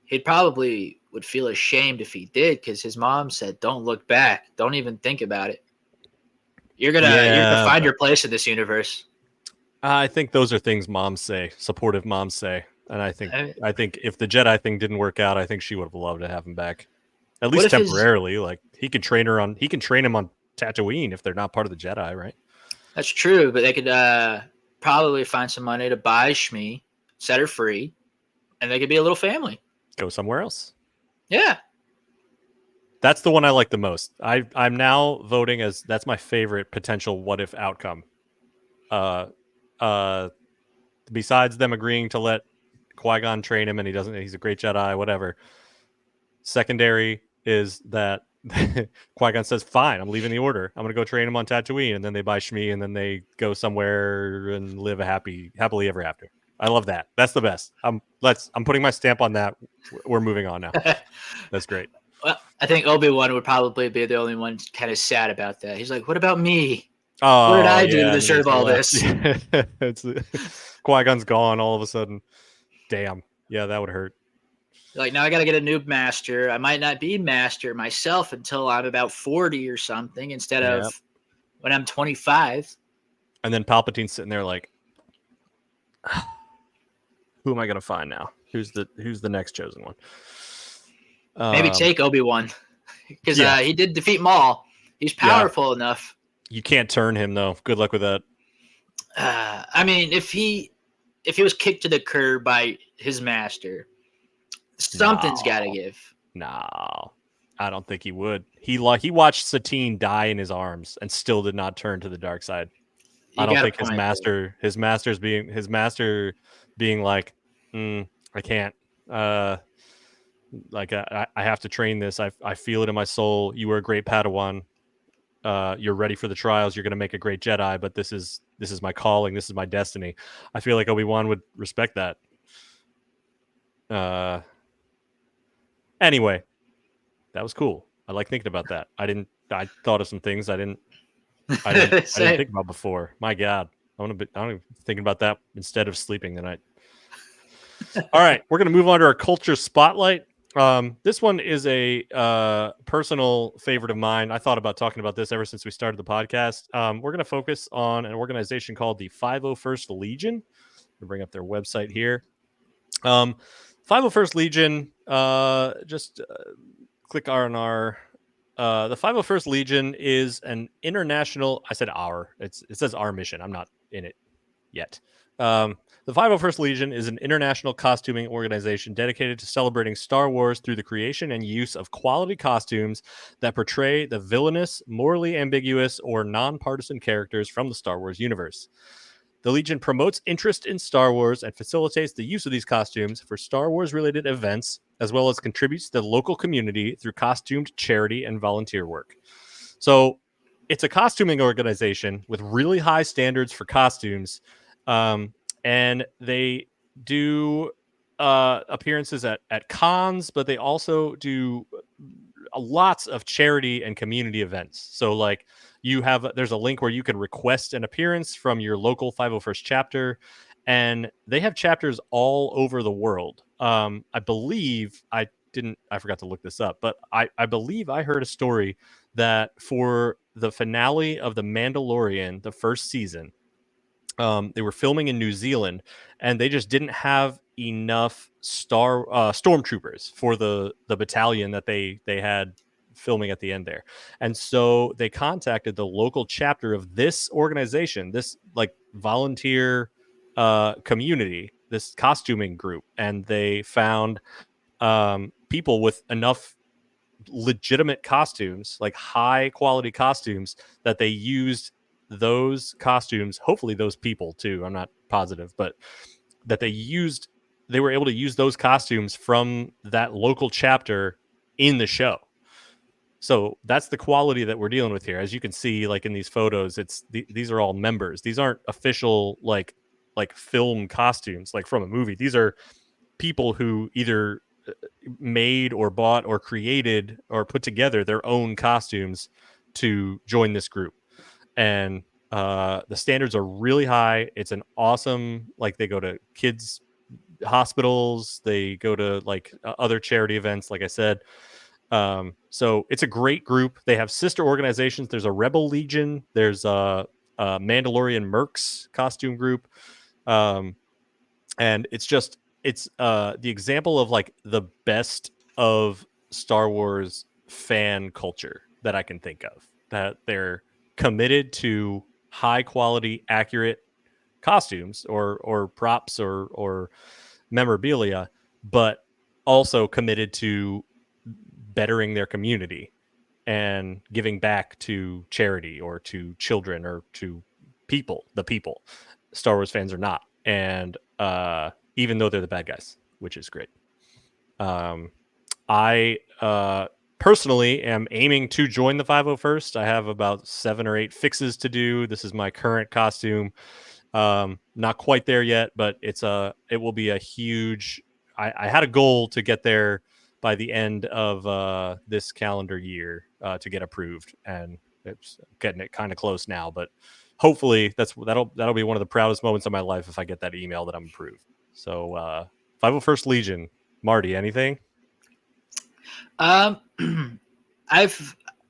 he'd probably would feel ashamed if he did, because his mom said, "Don't look back. Don't even think about it. You're gonna find your place in this universe." I think those are things moms say, supportive moms say, and I think if the Jedi thing didn't work out, I think she would have loved to have him back, at least temporarily. Like he can train him on Tatooine if they're not part of the Jedi, right? That's true, but they could probably find some money to buy Shmi, set her free, and they could be a little family. Go somewhere else. Yeah. That's the one I like the most. I'm now voting as that's my favorite potential what if outcome. besides them agreeing to let Qui-Gon train him, and he's a great Jedi, whatever. Secondary is that Qui-Gon says, "Fine, I'm leaving the Order. I'm going to go train him on Tatooine," and then they buy Shmi, and then they go somewhere and live happily ever after. I love that. That's the best. I'm putting my stamp on that. We're moving on now. That's great. Well, I think Obi-Wan would probably be the only one kind of sad about that. He's like, "What about me? Oh, what did I do to deserve all this?" It's Qui-Gon's gone all of a sudden. Damn. Yeah, that would hurt. Like, now I got to get a new master. I might not be master myself until I'm about 40 or something instead of when I'm 25. And then Palpatine's sitting there like, who am I going to find now? Who's the next chosen one? Maybe take Obi-Wan because he did defeat Maul. He's powerful enough. You can't turn him though. Good luck with that. I mean, if he was kicked to the curb by his master, something's got to give. No, I don't think he would. He watched Satine die in his arms and still did not turn to the dark side. I don't think his master being like, I can't. Like I have to train this. I feel it in my soul. You were a great Padawan. You're ready for the trials. You're going to make a great Jedi, but this is my calling. This is my destiny. I feel like Obi-Wan would respect that. Anyway, that was cool. I like thinking about that. I thought of some things I didn't think about before. My God, I'm thinking about that instead of sleeping tonight. All right, we're going to move on to our culture spotlight. This one is a personal favorite of mine. I thought about talking about this ever since we started the podcast. We're going to focus on an organization called the 501st Legion. We'll bring up their website here. 501st Legion, just click R&R. The 501st Legion is an international, I said our, it says our mission. I'm not in it yet. The 501st Legion is an international costuming organization dedicated to celebrating Star Wars through the creation and use of quality costumes that portray the villainous, morally ambiguous, or nonpartisan characters from the Star Wars universe. The Legion promotes interest in Star Wars and facilitates the use of these costumes for Star Wars-related events, as well as contributes to the local community through costumed charity and volunteer work. So it's a costuming organization with really high standards for costumes, and they do appearances at cons, but they also do lots of charity and community events. So like there's a link where you can request an appearance from your local 501st chapter, and they have chapters all over the world. I believe I forgot to look this up, but I believe I heard a story that for the finale of The Mandalorian, the first season, they were filming in New Zealand, and they just didn't have enough stormtroopers for the battalion that they had filming at the end there. And so they contacted the local chapter of this organization, this like volunteer community, this costuming group, and they found people with enough legitimate costumes, like high quality costumes, that they used those costumes, hopefully those people too, I'm not positive, but that they were able to use those costumes from that local chapter in the show. So that's the quality that we're dealing with here. As you can see, like in these photos, these are all members. These aren't official like film costumes like from a movie. These are people who either made or bought or created or put together their own costumes to join this group. And the standards are really high. It's an awesome, like they go to kids hospitals, they go to like other charity events, like I said. So it's a great group. They have sister organizations. There's a Rebel Legion. There's a Mandalorian Mercs costume group. And it's the example of like the best of Star Wars fan culture that I can think of, that they're committed to high quality, accurate costumes or props or memorabilia, but also committed to bettering their community and giving back to charity or to children or to people, the people. Star Wars fans are not, and even though they're the bad guys, which is great. I personally am aiming to join the 501st. I have about 7 or 8 fixes to do. This is my current costume. Not quite there yet, but it will be a huge. I had a goal to get there by the end of this calendar year to get approved, and it's getting it kind of close now. But hopefully, that'll be one of the proudest moments of my life if I get that email that I'm approved. So, 501st Legion, Marty, anything? I've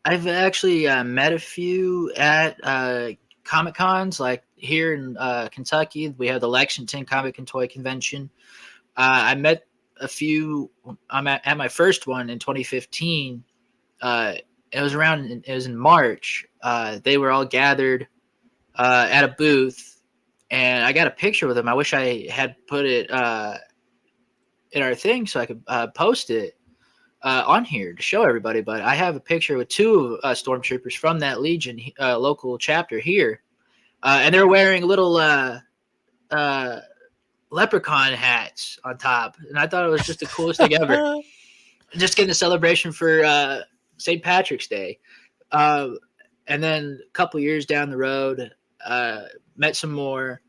actually met a few at Comic Cons, like here in Kentucky. We have the Lexington Comic and Toy Convention. I met a few. I'm at my first one in 2015. It was in March. They were all gathered at a booth, and I got a picture with them. I wish I had put it in our thing so I could post it on here to show everybody. But I have a picture with 2 stormtroopers from that Legion local chapter here, and they're wearing little leprechaun hats on top, and I thought it was just the coolest thing ever. Just getting a celebration for St. Patrick's Day. And then a couple years down the road, met some more.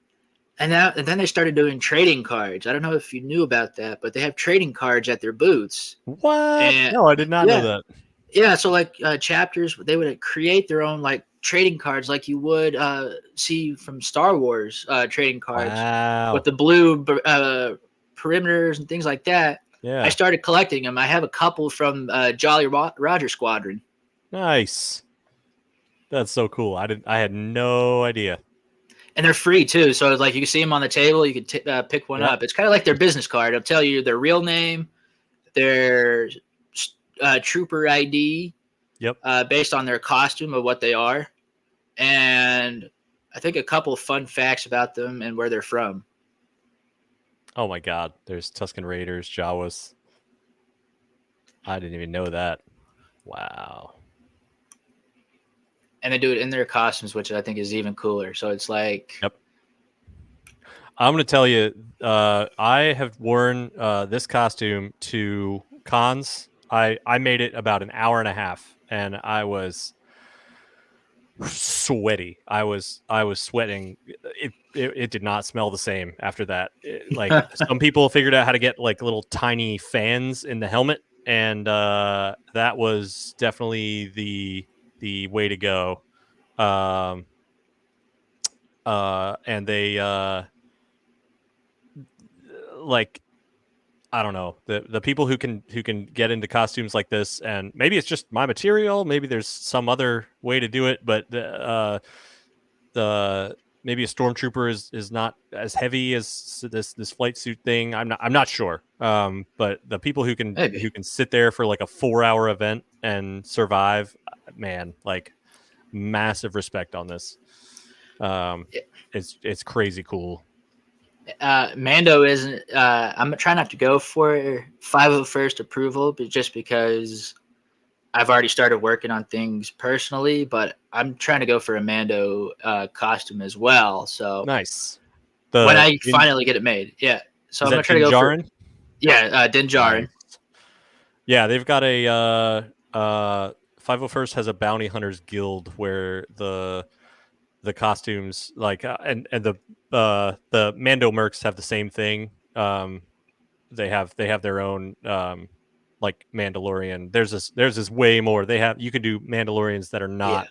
And then they started doing trading cards. I don't know if you knew about that, but they have trading cards at their booths. What? And, no, I did not know that. Yeah, so like chapters, they would create their own like trading cards, like you would see from Star Wars trading cards with the blue perimeters and things like that. Yeah, I started collecting them. I have a couple from Jolly Roger Squadron. Nice. That's so cool. I had no idea. And they're free too, so it's like you can see them on the table. You can pick one up. It's kind of like their business card. It'll tell you their real name, their trooper ID, based on their costume of what they are, and I think a couple of fun facts about them and where they're from. Oh my God! There's Tusken Raiders, Jawas. I didn't even know that. Wow. And they do it in their costumes, which I think is even cooler. So it's like... Yep. I'm going to tell you, I have worn this costume to cons. I made it about an hour and a half, and I was sweaty. I was sweating. It did not smell the same after that. Some people figured out how to get like little tiny fans in the helmet, and that was definitely the way to go. And they I don't know, the people who can get into costumes like this, and maybe it's just my material, maybe there's some other way to do it, but the maybe a stormtrooper is not as heavy as this flight suit thing. I'm not sure. But the people who can sit there for like a 4-hour event and survive, man, like massive respect on this. It's crazy cool. Mando isn't. I'm trying not to go for 501st approval, but just because I've already started working on things personally, but I'm trying to go for a Mando costume as well. So nice. When I finally get it made, yeah. So I'm gonna try to go for Din Djarin. Nice. Yeah, they've got a 501st has a bounty hunters guild where the costumes and the Mando mercs have the same thing. They have their own like Mandalorian. There's this way more. You can do Mandalorians that are not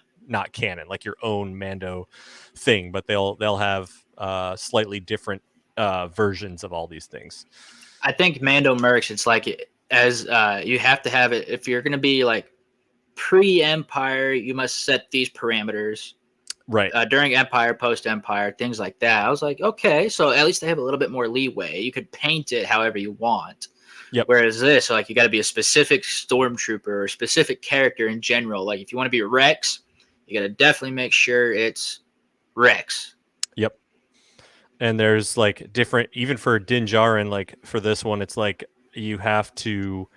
canon, like your own Mando thing, but they'll have slightly different versions of all these things. I think Mando mercs, it's like you have to have it if you're going to be like pre-Empire. You must set these parameters. Right. During Empire, post-Empire, things like that. I was like, okay, so at least they have a little bit more leeway. You could paint it however you want. Yep. Whereas this, like, you got to be a specific stormtrooper or a specific character in general. Like, if you want to be Rex, you got to definitely make sure it's Rex. Yep. And there's like different, even for Din Djarin, like for this one, it's like you have to...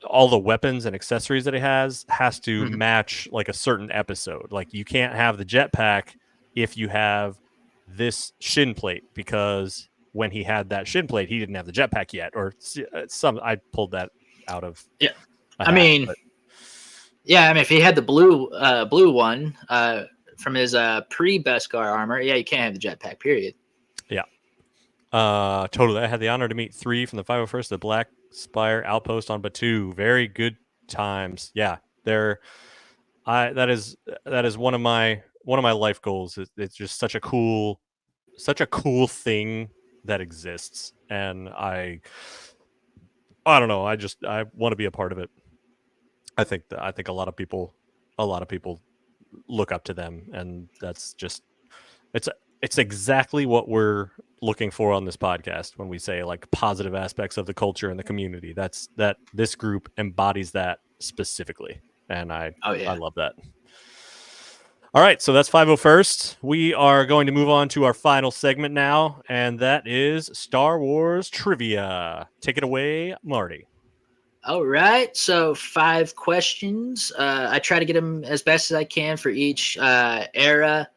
all the weapons and accessories that it has to match like a certain episode. Like you can't have the jetpack if you have this shin plate, because when he had that shin plate, he didn't have the jetpack yet, or some. I pulled that out of Yeah. a I hat, mean, but yeah. I mean, if he had the blue one from his pre-Beskar armor, yeah, you can't have the jetpack. Period. yeah. Totally. I had the honor to meet 3 from the 501st, the Black Spire Outpost on Batu. Very good times. Yeah, that is one of my life goals. It's just such a cool thing that exists, and I don't know. I want to be a part of it. I think a lot of people look up to them, and that's just it's exactly what we're looking for on this podcast when we say like positive aspects of the culture and the community. That this group embodies that specifically, and I love that. All right, so that's 501st. We are going to move on to our final segment now, and that is Star Wars trivia. Take it away, Marty. All right, so 5 questions. I try to get them as best as I can for each era.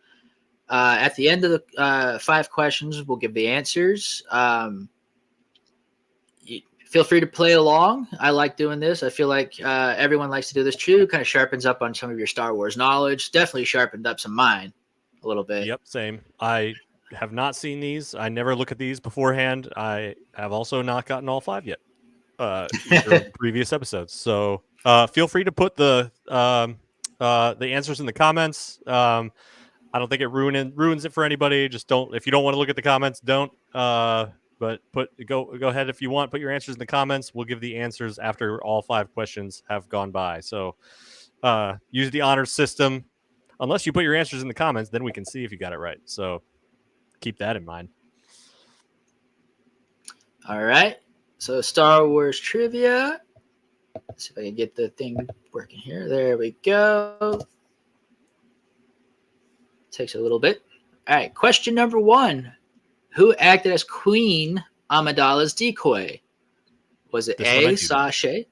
At the end of the 5 questions, we'll give the answers. Feel free to play along. I like doing this. I feel like everyone likes to do this too. Kind of sharpens up on some of your Star Wars knowledge. Definitely sharpened up some mine a little bit. Yep, same. I have not seen these. I never look at these beforehand. I have also not gotten all 5 yet. Either of the previous episodes. So feel free to put the answers in the comments. I don't think it ruins it for anybody. Just don't. If you don't want to look at the comments, don't. But go ahead if you want. Put your answers in the comments. We'll give the answers after all 5 questions have gone by. So use the honor system. Unless you put your answers in the comments, then we can see if you got it right. So keep that in mind. All right. So Star Wars trivia. Let's see if I can get the thing working here. There we go. Takes a little bit. All right. Question number 1. Who acted as Queen Amidala's decoy? Was it A, Sasha,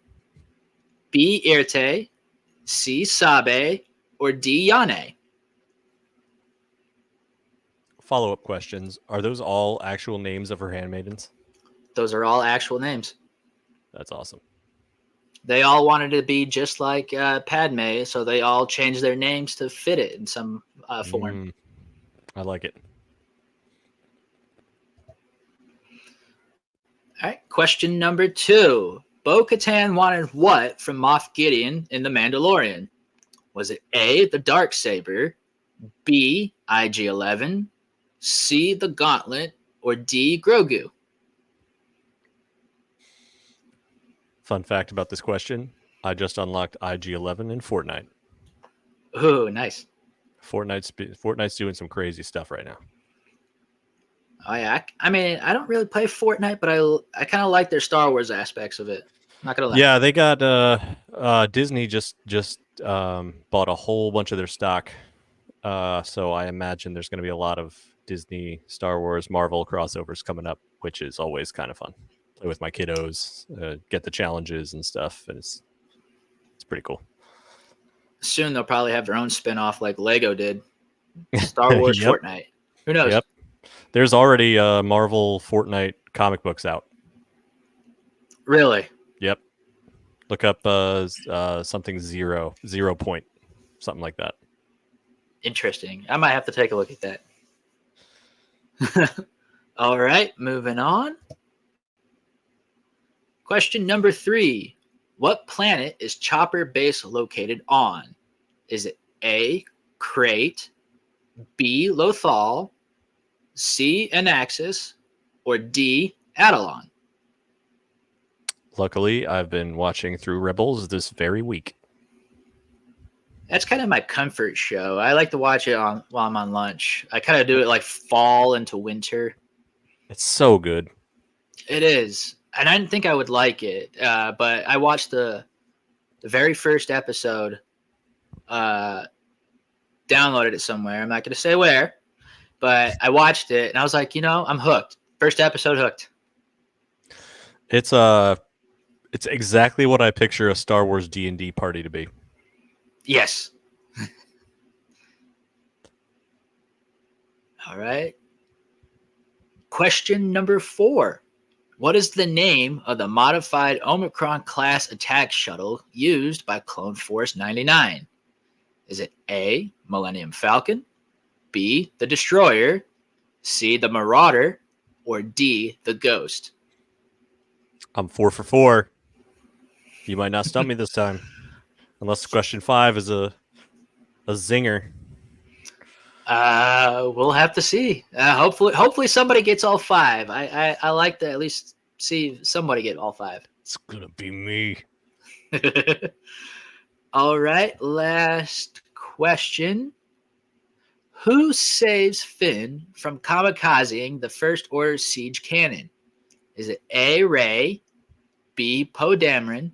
B, Irte, C, Sabe, or D, Yane? Follow-up questions. Are those all actual names of her handmaidens? Those are all actual names. That's awesome. They all wanted to be just like Padme, so they all changed their names to fit it in some form. I like it. All right, question number 2. Bo-Katan wanted what from Moff Gideon in The Mandalorian? Was it A, the Darksaber, B, IG-11, C, the Gauntlet, or D, Grogu? Fun fact about this question, I just unlocked IG-11 in Fortnite. Ooh, nice. Fortnite's doing some crazy stuff right now. Oh yeah, I mean, I don't really play Fortnite, but I kind of like their Star Wars aspects of it. Not gonna lie. Yeah, they got Disney just bought a whole bunch of their stock, so I imagine there's going to be a lot of Disney, Star Wars, Marvel crossovers coming up, which is always kind of fun. Play with my kiddos, get the challenges and stuff, and it's pretty cool. Soon they'll probably have their own spin-off like Lego did. Star Wars Fortnite. Who knows? Yep. There's already Marvel Fortnite comic books out. Really? Yep. Look up something 0 point, something like that. Interesting. I might have to take a look at that. All right, moving on. Question number 3. What planet is Chopper Base located on? Is it A, Crate, B, Lothal, C, Anaxis, or D, Adelon? Luckily, I've been watching through Rebels this very week. That's kind of my comfort show. I like to watch it while I'm on lunch. I kind of do it like fall into winter. It's so good. It is. And I didn't think I would like it, but I watched the very first episode, downloaded it somewhere. I'm not going to say where, but I watched it, and I was like, I'm hooked. First episode, hooked. It's exactly what I picture a Star Wars D&D party to be. Yes. All right. Question number 4. What is the name of the modified Omicron-class attack shuttle used by Clone Force 99? Is it A, Millennium Falcon, B, the Destroyer, C, the Marauder, or D, the Ghost? I'm 4 for 4. You might not stump me this time. Unless question 5 is a zinger. We'll have to see. Hopefully somebody gets all 5. I like to at least see somebody get all 5. It's gonna be me. All right, last question. Who saves Finn from kamikazing the First Order siege cannon? Is it A, Rey, B, Poe Dameron,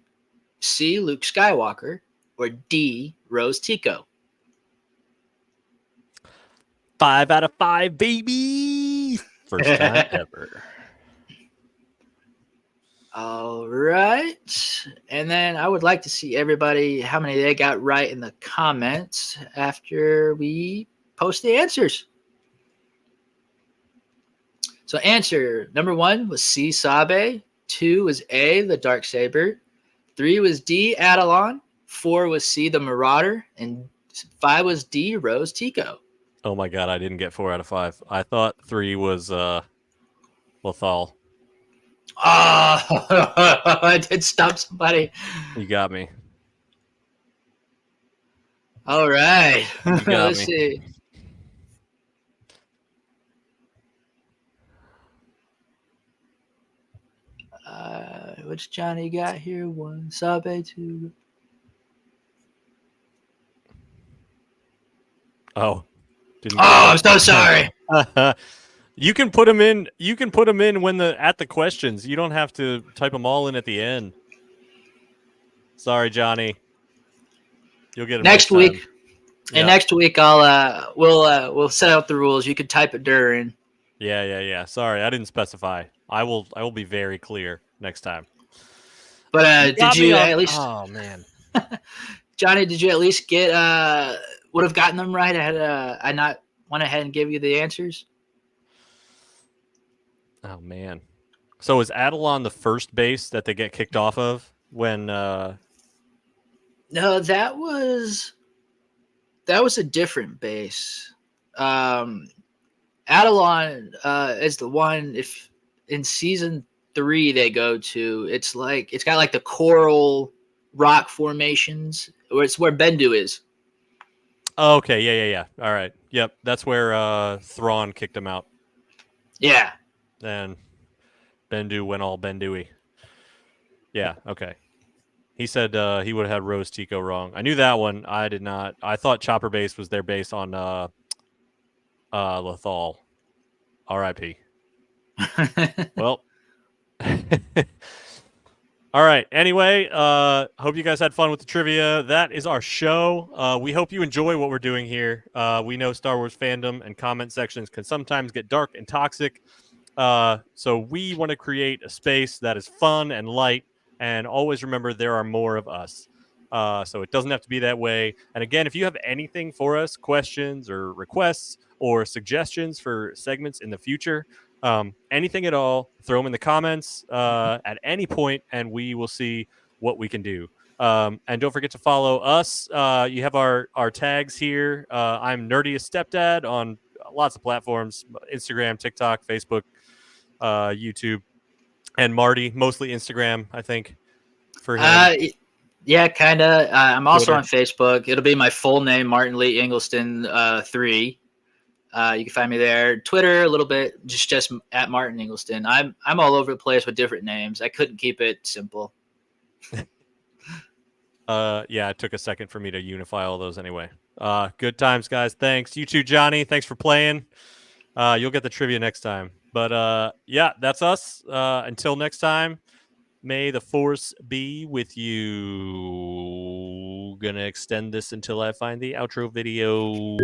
C, Luke Skywalker, or D, Rose Tico? 5 out of 5, baby. First time ever. All right. And then I would like to see everybody, how many they got right in the comments after we post the answers. So answer number 1 was C, Sabe. 2 was A, the Darksaber. 3 was D, Adelon. 4 was C, the Marauder. And 5 was D, Rose Tico. Oh my god, I didn't get 4 out of 5. I thought 3 was Lothal. Oh, I did stop somebody. You got me. All right. You got Let's me. see. What's Johnny got here? 1 Sabe, 2. Oh. Didn't I'm so sorry. You can put them in. You can put them in when at the questions. You don't have to type them all in at the end. Sorry, Johnny. You'll get them next week. time. And next week, we'll set out the rules. You can type it during. Yeah. Sorry, I didn't specify. I will be very clear next time. But did you at least? Oh man, Johnny, did you at least get? Would have gotten them right had I not went ahead and give you the answers? Oh man. So is Adelon the first base that they get kicked off of when? No, that was a different base. Adelon is the one. If in season 3 they go to, it's got like the coral rock formations, or it's where Bendu is. Oh, okay, yeah. All right, yep, that's where Thrawn kicked him out. Yeah. Then Bendu went all Bendu-y. Yeah, okay. He said he would have had Rose Tico wrong. I knew that one. I did not. I thought Chopper Base was their base on Lothal. R.I.P. Well. All right. Anyway, hope you guys had fun with the trivia. That is our show. We hope you enjoy what we're doing here. We know Star Wars fandom and comment sections can sometimes get dark and toxic. So we want to create a space that is fun and light, and always remember there are more of us. So it doesn't have to be that way. And again, if you have anything for us, questions or requests or suggestions for segments in the future, anything at all, throw them in the comments at any point, and we will see what we can do. And don't forget to follow us. You have our tags here. I'm Nerdiest Stepdad on lots of platforms: Instagram, TikTok, Facebook, YouTube, and Marty, mostly Instagram, I think, for him. Yeah, kind of. I'm also Twitter. on Facebook. It'll be my full name, Martin Lee Ingleston 3. You can find me there. Twitter, a little bit, just at Martin Ingleston. I'm all over the place with different names. I couldn't keep it simple. Yeah, it took a second for me to unify all those anyway. Good times, guys. Thanks. You too, Johnny. Thanks for playing. You'll get the trivia next time. But yeah, that's us. Until next time, may the Force be with you. Gonna extend this until I find the outro video.